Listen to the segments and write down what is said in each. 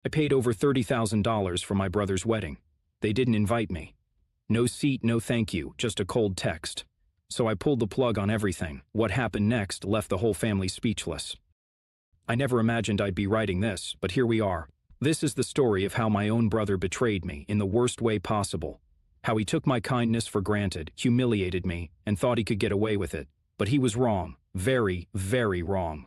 I paid over $30,000 for my brother's wedding. They didn't invite me. No seat, no thank you, just a cold text. So I pulled the plug on everything. What happened next left the whole family speechless. I never imagined I'd be writing this, but here we are. This is the story of how my own brother betrayed me in the worst way possible. How he took my kindness for granted, humiliated me, and thought he could get away with it. But he was wrong. Very, very wrong.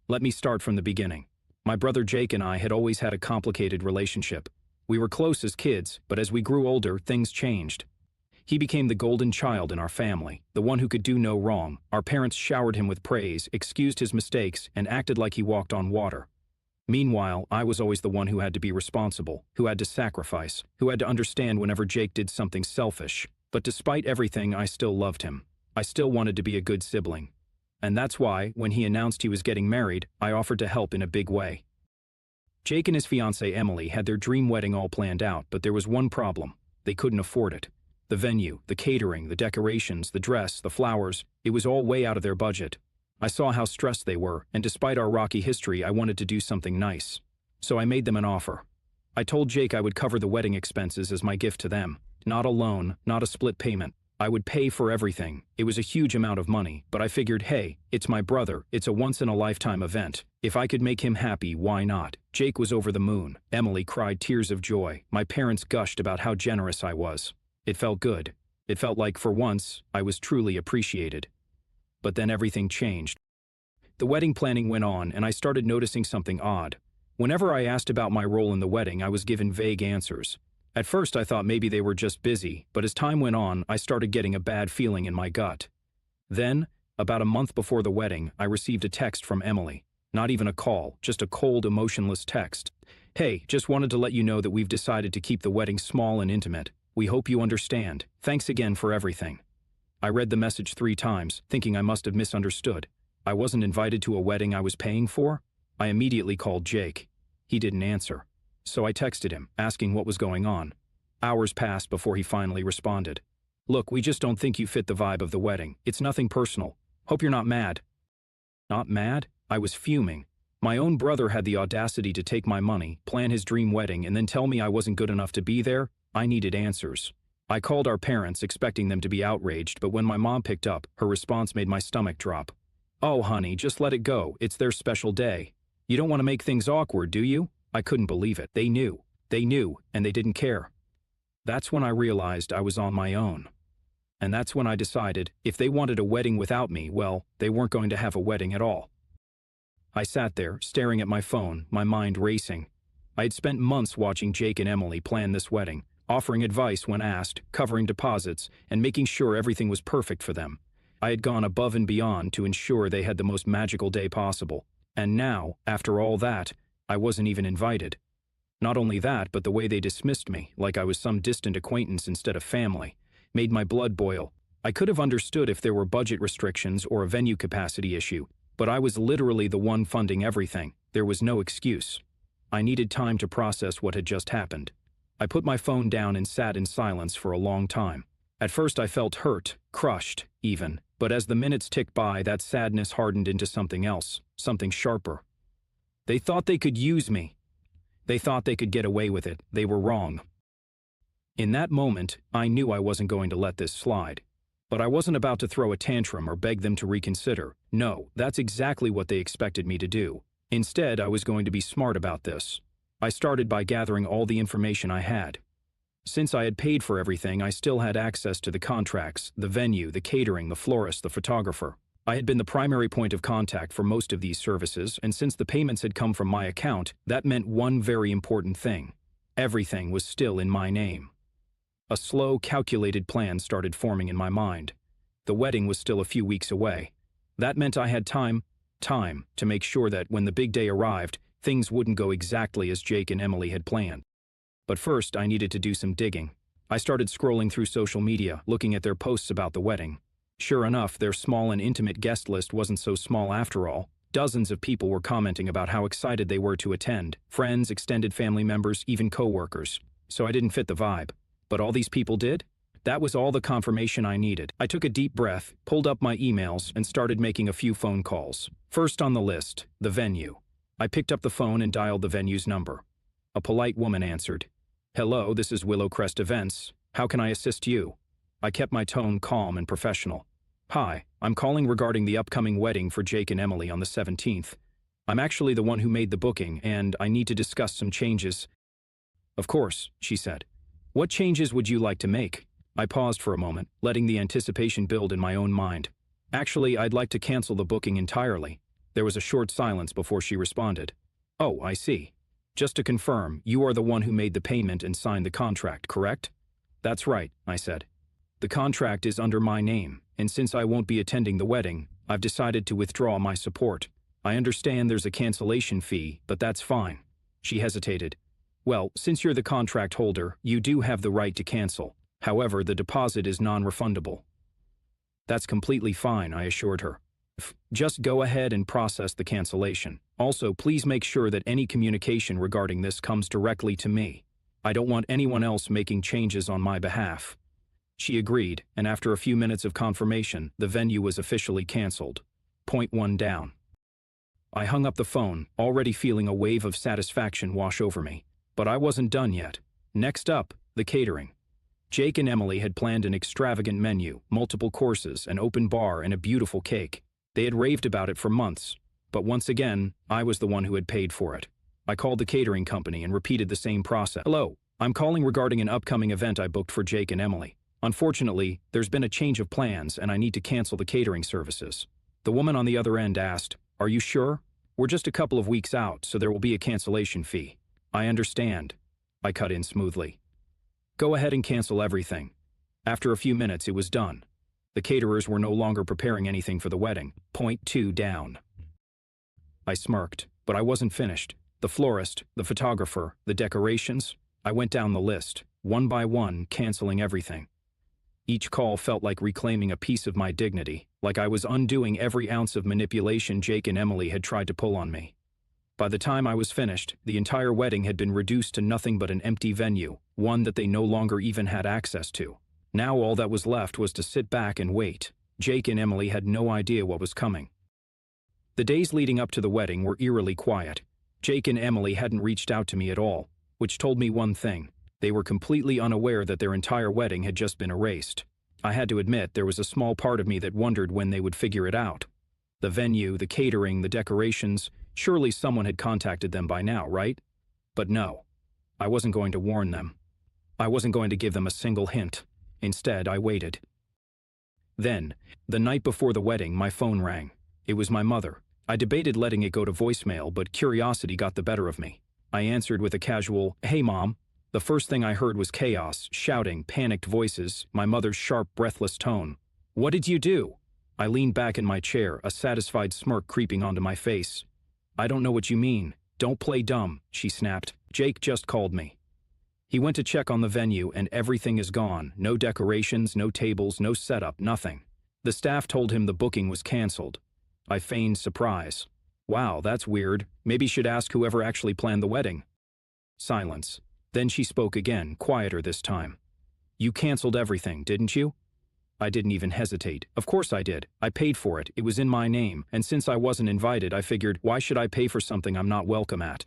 Let me start from the beginning. My brother Jake and I had always had a complicated relationship. We were close as kids, but as we grew older, things changed. He became the golden child in our family, the one who could do no wrong. Our parents showered him with praise, excused his mistakes, and acted like he walked on water. Meanwhile, I was always the one who had to be responsible, who had to sacrifice, who had to understand whenever Jake did something selfish. But despite everything, I still loved him. I still wanted to be a good sibling. And that's why, when he announced he was getting married, I offered to help in a big way. Jake and his fiancée Emily had their dream wedding all planned out, but there was one problem. They couldn't afford it. The venue, the catering, the decorations, the dress, the flowers, it was all way out of their budget. I saw how stressed they were, and despite our rocky history, I wanted to do something nice. So I made them an offer. I told Jake I would cover the wedding expenses as my gift to them. Not a loan, not a split payment. I would pay for everything. It was a huge amount of money, but I figured, hey, it's my brother, it's a once-in-a-lifetime event. If I could make him happy, why not? Jake was over the moon. Emily cried tears of joy. My parents gushed about how generous I was. It felt good. It felt like, for once, I was truly appreciated. But then everything changed. The wedding planning went on, and I started noticing something odd. Whenever I asked about my role in the wedding, I was given vague answers. At first, I thought maybe they were just busy, but as time went on, I started getting a bad feeling in my gut. Then, about a month before the wedding, I received a text from Emily. Not even a call, just a cold, emotionless text. Hey, just wanted to let you know that we've decided to keep the wedding small and intimate. We hope you understand. Thanks again for everything. I read the message 3 times, thinking I must have misunderstood. I wasn't invited to a wedding I was paying for? I immediately called Jake. He didn't answer. So I texted him, asking what was going on. Hours passed before he finally responded. Look, we just don't think you fit the vibe of the wedding. It's nothing personal. Hope you're not mad. Not mad? I was fuming. My own brother had the audacity to take my money, plan his dream wedding, and then tell me I wasn't good enough to be there. I needed answers. I called our parents, expecting them to be outraged, but when my mom picked up, her response made my stomach drop. Oh, honey, just let it go. It's their special day. You don't want to make things awkward, do you? I couldn't believe it. They knew, and they didn't care. That's when I realized I was on my own. And that's when I decided, if they wanted a wedding without me, well, they weren't going to have a wedding at all. I sat there, staring at my phone, my mind racing. I had spent months watching Jake and Emily plan this wedding, offering advice when asked, covering deposits, and making sure everything was perfect for them. I had gone above and beyond to ensure they had the most magical day possible. And now, after all that, I wasn't even invited. Not only that, but the way they dismissed me, like I was some distant acquaintance instead of family, made my blood boil. I could have understood if there were budget restrictions or a venue capacity issue, but I was literally the one funding everything. There was no excuse. I needed time to process what had just happened. I put my phone down and sat in silence for a long time. At first I felt hurt, crushed, even, but as the minutes ticked by, that sadness hardened into something else, something sharper. They thought they could use me. They thought they could get away with it. They were wrong. In that moment, I knew I wasn't going to let this slide. But I wasn't about to throw a tantrum or beg them to reconsider. No, that's exactly what they expected me to do. Instead, I was going to be smart about this. I started by gathering all the information I had. Since I had paid for everything, I still had access to the contracts, the venue, the catering, the florist, the photographer. I had been the primary point of contact for most of these services, and since the payments had come from my account, that meant one very important thing. Everything was still in my name. A slow, calculated plan started forming in my mind. The wedding was still a few weeks away. That meant I had time to make sure that when the big day arrived, things wouldn't go exactly as Jake and Emily had planned. But first, I needed to do some digging. I started scrolling through social media, looking at their posts about the wedding. Sure enough, their small and intimate guest list wasn't so small after all. Dozens of people were commenting about how excited they were to attend. Friends, extended family members, even co-workers. So I didn't fit the vibe. But all these people did? That was all the confirmation I needed. I took a deep breath, pulled up my emails, and started making a few phone calls. First on the list, the venue. I picked up the phone and dialed the venue's number. A polite woman answered. "Hello, this is Willowcrest Events. How can I assist you?" I kept my tone calm and professional. "Hi, I'm calling regarding the upcoming wedding for Jake and Emily on the 17th. I'm actually the one who made the booking, and I need to discuss some changes." "Of course," she said. "What changes would you like to make?" I paused for a moment, letting the anticipation build in my own mind. "Actually, I'd like to cancel the booking entirely." There was a short silence before she responded. "Oh, I see. Just to confirm, you are the one who made the payment and signed the contract, correct?" "That's right," I said. "The contract is under my name, and since I won't be attending the wedding, I've decided to withdraw my support. I understand there's a cancellation fee, but that's fine." She hesitated. "Well, since you're the contract holder, you do have the right to cancel. However, the deposit is non-refundable." "That's completely fine," I assured her. "Just go ahead and process the cancellation. Also, please make sure that any communication regarding this comes directly to me. I don't want anyone else making changes on my behalf." She agreed, and after a few minutes of confirmation, the venue was officially canceled. Point one down. I hung up the phone, already feeling a wave of satisfaction wash over me. But I wasn't done yet. Next up, the catering. Jake and Emily had planned an extravagant menu, multiple courses, an open bar, and a beautiful cake. They had raved about it for months, but once again, I was the one who had paid for it. I called the catering company and repeated the same process. "Hello, I'm calling regarding an upcoming event I booked for Jake and Emily. Unfortunately, there's been a change of plans and I need to cancel the catering services." The woman on the other end asked, "Are you sure? We're just a couple of weeks out, so there will be a cancellation fee." "I understand," I cut in smoothly. "Go ahead and cancel everything." After a few minutes, it was done. The caterers were no longer preparing anything for the wedding. Point two down. I smirked, but I wasn't finished. The florist, the photographer, the decorations. I went down the list, one by one, canceling everything. Each call felt like reclaiming a piece of my dignity, like I was undoing every ounce of manipulation Jake and Emily had tried to pull on me. By the time I was finished, the entire wedding had been reduced to nothing but an empty venue, one that they no longer even had access to. Now all that was left was to sit back and wait. Jake and Emily had no idea what was coming. The days leading up to the wedding were eerily quiet. Jake and Emily hadn't reached out to me at all, which told me one thing. They were completely unaware that their entire wedding had just been erased. I had to admit there was a small part of me that wondered when they would figure it out. The venue, the catering, the decorations, surely someone had contacted them by now, right? But no, I wasn't going to warn them. I wasn't going to give them a single hint. Instead, I waited. Then, the night before the wedding, my phone rang. It was my mother. I debated letting it go to voicemail, but curiosity got the better of me. I answered with a casual, "Hey, Mom." The first thing I heard was chaos, shouting, panicked voices, my mother's sharp, breathless tone. "What did you do?" I leaned back in my chair, a satisfied smirk creeping onto my face. "I don't know what you mean. Don't play dumb," she snapped. "Jake just called me. He went to check on the venue and everything is gone. No decorations, no tables, no setup, nothing. The staff told him the booking was canceled." I feigned surprise. "Wow, that's weird. Maybe should ask whoever actually planned the wedding." Silence. Then she spoke again, quieter this time. "You canceled everything, didn't you?" I didn't even hesitate. Of course I did. I paid for it. It was in my name, and since I wasn't invited, I figured, why should I pay for something I'm not welcome at?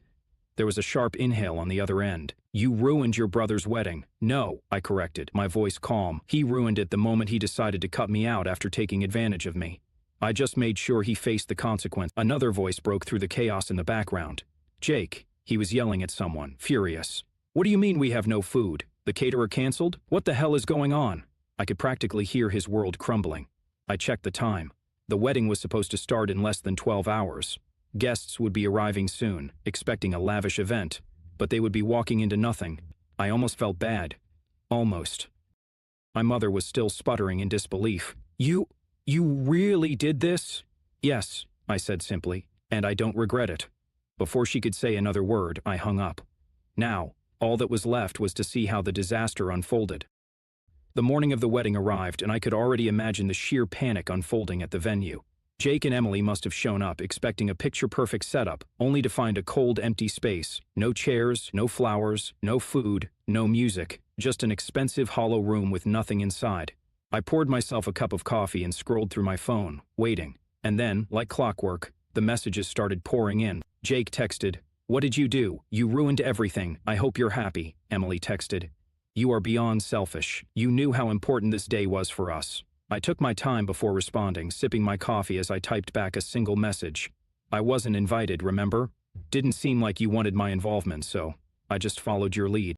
There was a sharp inhale on the other end. "You ruined your brother's wedding." "No," I corrected, my voice calm. "He ruined it the moment he decided to cut me out after taking advantage of me. I just made sure he faced the consequence." Another voice broke through the chaos in the background. "Jake," he was yelling at someone, furious. "What do you mean we have no food? The caterer canceled? What the hell is going on?" I could practically hear his world crumbling. I checked the time. The wedding was supposed to start in less than 12 hours. Guests would be arriving soon, expecting a lavish event, but they would be walking into nothing. I almost felt bad. Almost. My mother was still sputtering in disbelief. You really did this?" "Yes," I said simply, "and I don't regret it." Before she could say another word, I hung up. Now, all that was left was to see how the disaster unfolded. The morning of the wedding arrived, and I could already imagine the sheer panic unfolding at the venue. Jake and Emily must have shown up expecting a picture-perfect setup, only to find a cold, empty space. No chairs, no flowers, no food, no music, just an expensive hollow room with nothing inside. I poured myself a cup of coffee and scrolled through my phone, waiting. And then, like clockwork, the messages started pouring in. Jake texted, What did you do? You ruined everything. I hope you're happy, Emily texted. You are beyond selfish. You knew how important this day was for us. I took my time before responding, sipping my coffee as I typed back a single message. I wasn't invited, remember? Didn't seem like you wanted my involvement, so I just followed your lead.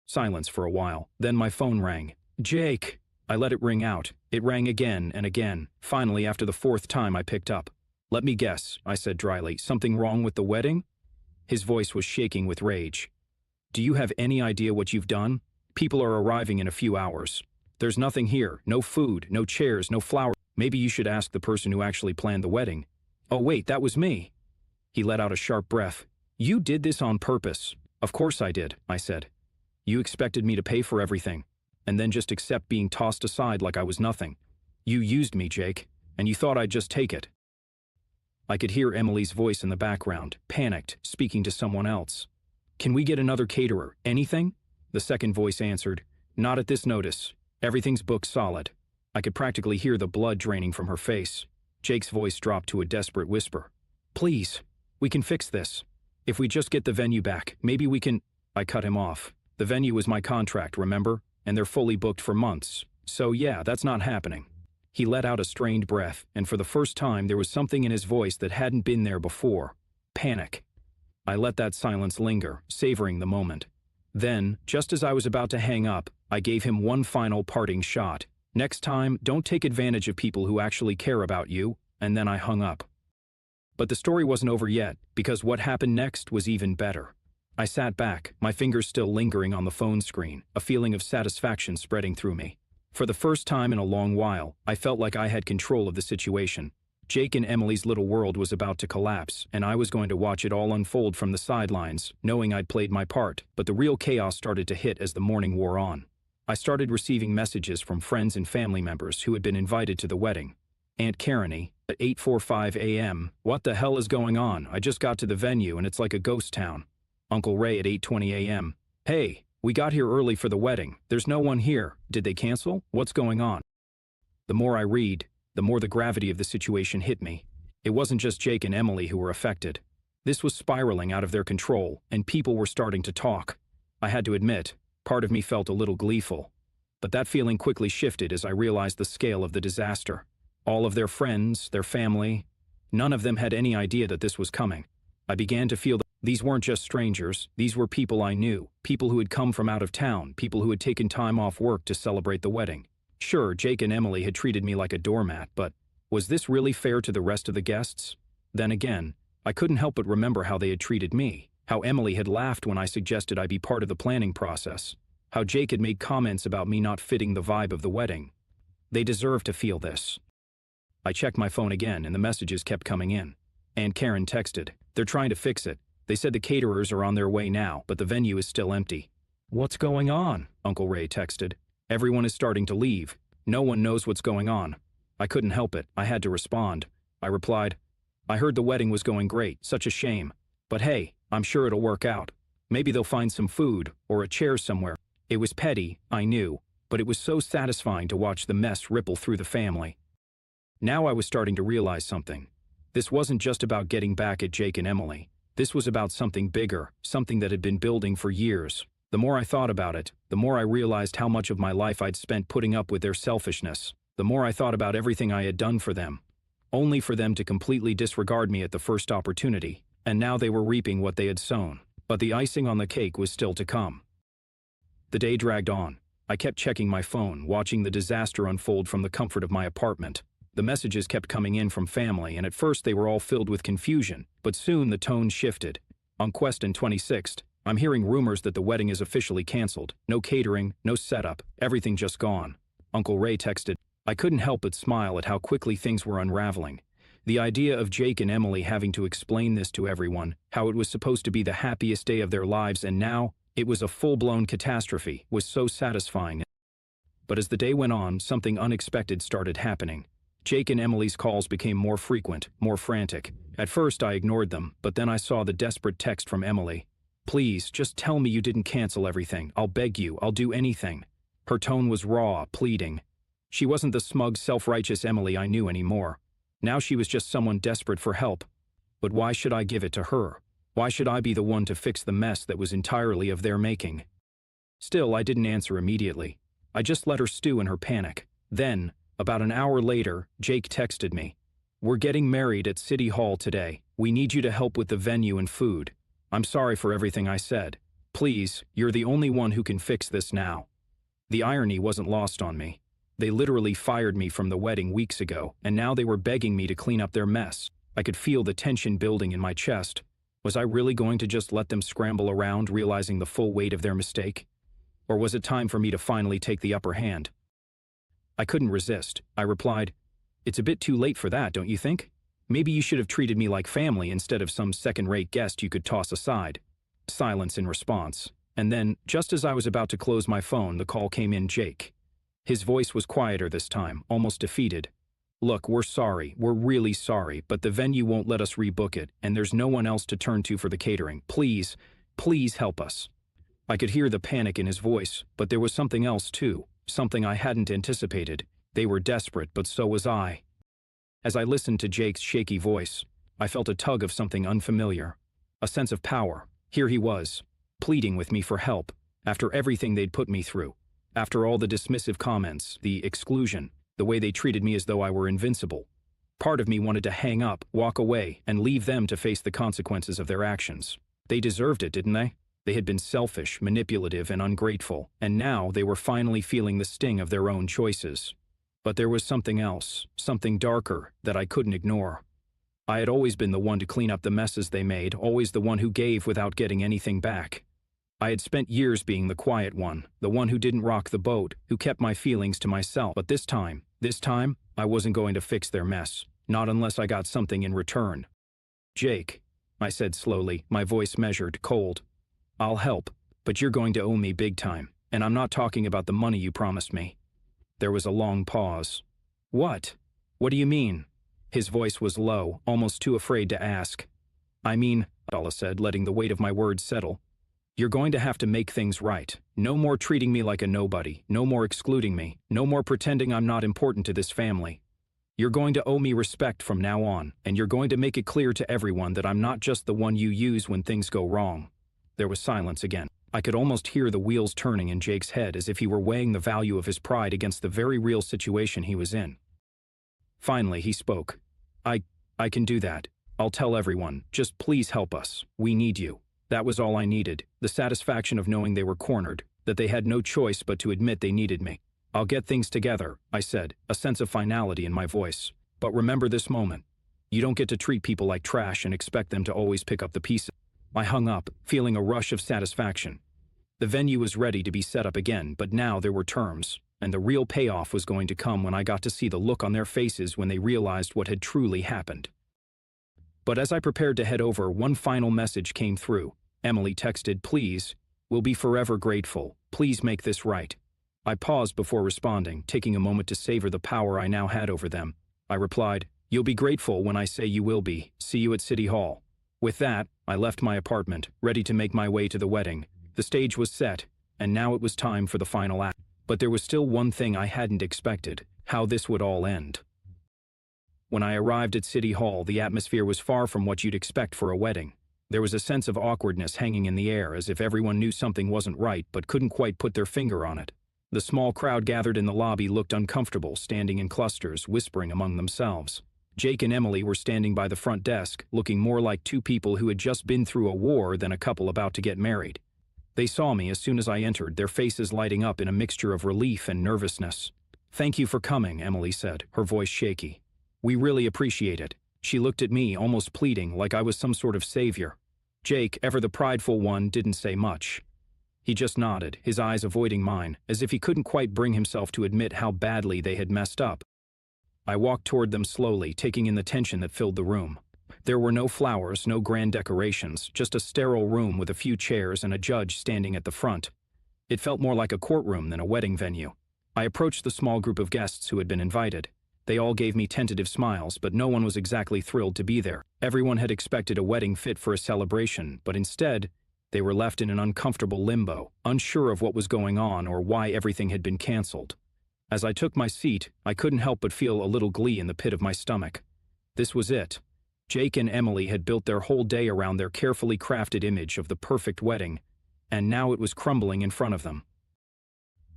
Silence for a while. Then my phone rang. Jake! I let it ring out. It rang again and again. Finally, after the fourth time, I picked up. Let me guess, I said dryly. Something wrong with the wedding? His voice was shaking with rage. Do you have any idea what you've done? People are arriving in a few hours. There's nothing here. No food, no chairs, no flowers. Maybe you should ask the person who actually planned the wedding. Oh wait, that was me. He let out a sharp breath. You did this on purpose. Of course I did, I said. You expected me to pay for everything, and then just accept being tossed aside like I was nothing. You used me, Jake, and you thought I'd just take it. I could hear Emily's voice in the background, panicked, speaking to someone else. Can we get another caterer? Anything? The second voice answered, Not at this notice. Everything's booked solid. I could practically hear the blood draining from her face. Jake's voice dropped to a desperate whisper. Please, we can fix this. If we just get the venue back, maybe we can… I cut him off. The venue was my contract, remember? And they're fully booked for months. So yeah, that's not happening. He let out a strained breath, and for the first time there was something in his voice that hadn't been there before. Panic. I let that silence linger, savoring the moment. Then, just as I was about to hang up, I gave him one final parting shot. Next time, don't take advantage of people who actually care about you, and then I hung up. But the story wasn't over yet, because what happened next was even better. I sat back, my fingers still lingering on the phone screen, a feeling of satisfaction spreading through me. For the first time in a long while, I felt like I had control of the situation. Jake and Emily's little world was about to collapse, and I was going to watch it all unfold from the sidelines, knowing I'd played my part. But the real chaos started to hit as the morning wore on. I started receiving messages from friends and family members who had been invited to the wedding. Aunt Kareny, at 8:45 a.m., what the hell is going on? I just got to the venue and it's like a ghost town. Uncle Ray at 8:20 a.m., hey, we got here early for the wedding. There's no one here. Did they cancel? What's going on? The more I read, the more the gravity of the situation hit me. It wasn't just Jake and Emily who were affected. This was spiraling out of their control, and people were starting to talk. I had to admit, part of me felt a little gleeful. But that feeling quickly shifted as I realized the scale of the disaster. All of their friends, their family, none of them had any idea that this was coming. I began to feel that these weren't just strangers, these were people I knew, people who had come from out of town, people who had taken time off work to celebrate the wedding. Sure, Jake and Emily had treated me like a doormat, but was this really fair to the rest of the guests? Then again, I couldn't help but remember how they had treated me, how Emily had laughed when I suggested I be part of the planning process, how Jake had made comments about me not fitting the vibe of the wedding. They deserved to feel this. I checked my phone again and the messages kept coming in. Aunt Karen texted, they're trying to fix it. They said the caterers are on their way now, but the venue is still empty. What's going on? Uncle Ray texted. Everyone is starting to leave. No one knows what's going on. I couldn't help it. I had to respond. I replied, I heard the wedding was going great. Such a shame. But hey, I'm sure it'll work out. Maybe they'll find some food or a chair somewhere. It was petty, I knew, but it was so satisfying to watch the mess ripple through the family. Now I was starting to realize something. This wasn't just about getting back at Jake and Emily. This was about something bigger, something that had been building for years. The more I thought about it, the more I realized how much of my life I'd spent putting up with their selfishness. The more I thought about everything I had done for them, only for them to completely disregard me at the first opportunity, and now they were reaping what they had sown. But the icing on the cake was still to come. The day dragged on. I kept checking my phone, watching the disaster unfold from the comfort of my apartment. The messages kept coming in from family, and at first they were all filled with confusion, but soon the tone shifted. On Quest and 26th, I'm hearing rumors that the wedding is officially canceled. No catering, no setup, everything just gone. Uncle Ray texted. I couldn't help but smile at how quickly things were unraveling. The idea of Jake and Emily having to explain this to everyone, how it was supposed to be the happiest day of their lives and now it was a full-blown catastrophe, was so satisfying. But as the day went on, something unexpected started happening. Jake and Emily's calls became more frequent, more frantic. At first I ignored them, but then I saw the desperate text from Emily. Please, just tell me you didn't cancel everything. I'll beg you, I'll do anything. Her tone was raw, pleading. She wasn't the smug, self-righteous Emily I knew anymore. Now she was just someone desperate for help. But why should I give it to her? Why should I be the one to fix the mess that was entirely of their making? Still, I didn't answer immediately. I just let her stew in her panic. Then, about an hour later, Jake texted me. "We're getting married at City Hall today. We need you to help with the venue and food. I'm sorry for everything I said. Please, you're the only one who can fix this now." The irony wasn't lost on me. They literally fired me from the wedding weeks ago, and now they were begging me to clean up their mess. I could feel the tension building in my chest. Was I really going to just let them scramble around, realizing the full weight of their mistake? Or was it time for me to finally take the upper hand? I couldn't resist. I replied, "It's a bit too late for that, don't you think? Maybe you should have treated me like family instead of some second-rate guest you could toss aside." Silence in response. And then, just as I was about to close my phone, the call came in. Jake. His voice was quieter this time, almost defeated. "Look, we're sorry. We're really sorry, but the venue won't let us rebook it, and there's no one else to turn to for the catering. Please, please help us." I could hear the panic in his voice, but there was something else too, something I hadn't anticipated. They were desperate, but so was I. As I listened to Jake's shaky voice, I felt a tug of something unfamiliar, a sense of power. Here he was, pleading with me for help, after everything they'd put me through, after all the dismissive comments, the exclusion, the way they treated me as though I were invincible. Part of me wanted to hang up, walk away, and leave them to face the consequences of their actions. They deserved it, didn't they? They had been selfish, manipulative, and ungrateful, and now they were finally feeling the sting of their own choices. But there was something else, something darker, that I couldn't ignore. I had always been the one to clean up the messes they made, always the one who gave without getting anything back. I had spent years being the quiet one, the one who didn't rock the boat, who kept my feelings to myself. But this time, I wasn't going to fix their mess, not unless I got something in return. "Jake," I said slowly, my voice measured, cold. "I'll help, but you're going to owe me big time, and I'm not talking about the money you promised me." There was a long pause. "What? What do you mean?" His voice was low, almost too afraid to ask. "I mean," Allah said, letting the weight of my words settle, "you're going to have to make things right. No more treating me like a nobody, no more excluding me, no more pretending I'm not important to this family. You're going to owe me respect from now on, and you're going to make it clear to everyone that I'm not just the one you use when things go wrong." There was silence again. I could almost hear the wheels turning in Jake's head as if he were weighing the value of his pride against the very real situation he was in. Finally, he spoke. I can do that. I'll tell everyone. Just please help us. We need you." That was all I needed, the satisfaction of knowing they were cornered, that they had no choice but to admit they needed me. "I'll get things together," I said, a sense of finality in my voice. "But remember this moment. You don't get to treat people like trash and expect them to always pick up the pieces." I hung up, feeling a rush of satisfaction. The venue was ready to be set up again, but now there were terms, and the real payoff was going to come when I got to see the look on their faces when they realized what had truly happened. But as I prepared to head over, one final message came through. Emily texted, "Please, we'll be forever grateful. Please make this right." I paused before responding, taking a moment to savor the power I now had over them. I replied, "You'll be grateful when I say you will be. See you at City Hall." With that, I left my apartment, ready to make my way to the wedding. The stage was set, and now it was time for the final act. But there was still one thing I hadn't expected: how this would all end. When I arrived at City Hall, the atmosphere was far from what you'd expect for a wedding. There was a sense of awkwardness hanging in the air, as if everyone knew something wasn't right but couldn't quite put their finger on it. The small crowd gathered in the lobby looked uncomfortable, standing in clusters, whispering among themselves. Jake and Emily were standing by the front desk, looking more like two people who had just been through a war than a couple about to get married. They saw me as soon as I entered, their faces lighting up in a mixture of relief and nervousness. "Thank you for coming," Emily said, her voice shaky. "We really appreciate it." She looked at me, almost pleading, like I was some sort of savior. Jake, ever the prideful one, didn't say much. He just nodded, his eyes avoiding mine, as if he couldn't quite bring himself to admit how badly they had messed up. I walked toward them slowly, taking in the tension that filled the room. There were no flowers, no grand decorations, just a sterile room with a few chairs and a judge standing at the front. It felt more like a courtroom than a wedding venue. I approached the small group of guests who had been invited. They all gave me tentative smiles, but no one was exactly thrilled to be there. Everyone had expected a wedding fit for a celebration, but instead, they were left in an uncomfortable limbo, unsure of what was going on or why everything had been canceled. As I took my seat, I couldn't help but feel a little glee in the pit of my stomach. This was it. Jake and Emily had built their whole day around their carefully crafted image of the perfect wedding, and now it was crumbling in front of them.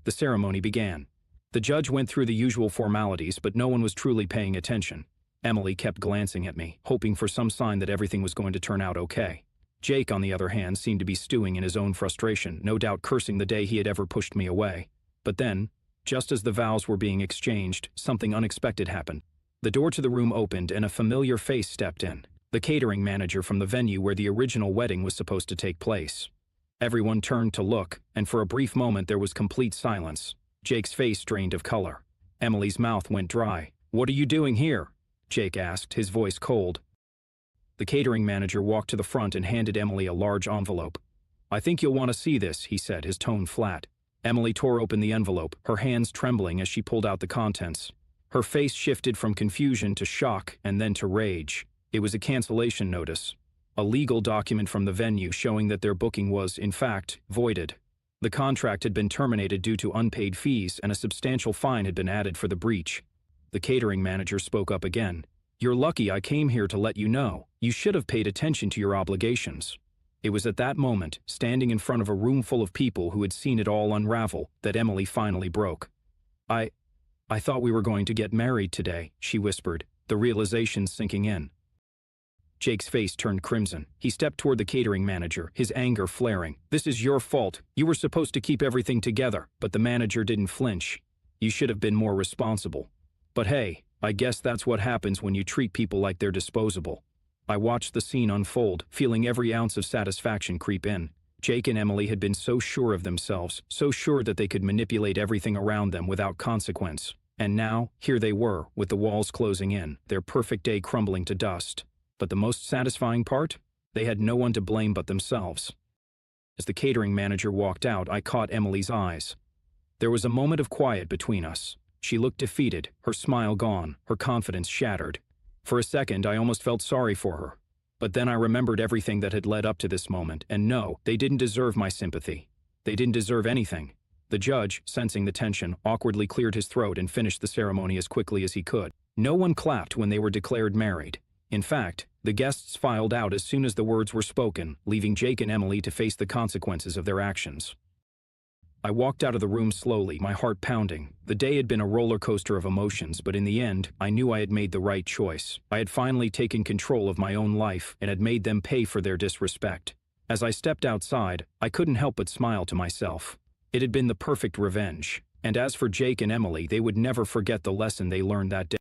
The ceremony began. The judge went through the usual formalities, but no one was truly paying attention. Emily kept glancing at me, hoping for some sign that everything was going to turn out okay. Jake, on the other hand, seemed to be stewing in his own frustration, no doubt cursing the day he had ever pushed me away. But then, just as the vows were being exchanged, something unexpected happened. The door to the room opened and a familiar face stepped in, the catering manager from the venue where the original wedding was supposed to take place. Everyone turned to look, and for a brief moment there was complete silence. Jake's face drained of color. Emily's mouth went dry. "What are you doing here?" Jake asked, his voice cold. The catering manager walked to the front and handed Emily a large envelope. "I think you'll want to see this," he said, his tone flat. Emily tore open the envelope, her hands trembling as she pulled out the contents. Her face shifted from confusion to shock and then to rage. It was a cancellation notice, a legal document from the venue showing that their booking was, in fact, voided. The contract had been terminated due to unpaid fees, and a substantial fine had been added for the breach. The catering manager spoke up again. "You're lucky I came here to let you know. You should have paid attention to your obligations." It was at that moment, standing in front of a room full of people who had seen it all unravel, that Emily finally broke. I thought we were going to get married today," she whispered, the realization sinking in. Jake's face turned crimson. He stepped toward the catering manager, his anger flaring. "This is your fault. You were supposed to keep everything together." But the manager didn't flinch. "You should have been more responsible. But hey, I guess that's what happens when you treat people like they're disposable." I watched the scene unfold, feeling every ounce of satisfaction creep in. Jake and Emily had been so sure of themselves, so sure that they could manipulate everything around them without consequence. And now, here they were, with the walls closing in, their perfect day crumbling to dust. But the most satisfying part? They had no one to blame but themselves. As the catering manager walked out, I caught Emily's eyes. There was a moment of quiet between us. She looked defeated, her smile gone, her confidence shattered. For a second, I almost felt sorry for her. But then I remembered everything that had led up to this moment, and no, they didn't deserve my sympathy. They didn't deserve anything. The judge, sensing the tension, awkwardly cleared his throat and finished the ceremony as quickly as he could. No one clapped when they were declared married. In fact, the guests filed out as soon as the words were spoken, leaving Jake and Emily to face the consequences of their actions. I walked out of the room slowly, my heart pounding. The day had been a roller coaster of emotions, but in the end, I knew I had made the right choice. I had finally taken control of my own life and had made them pay for their disrespect. As I stepped outside, I couldn't help but smile to myself. It had been the perfect revenge. And as for Jake and Emily, they would never forget the lesson they learned that day.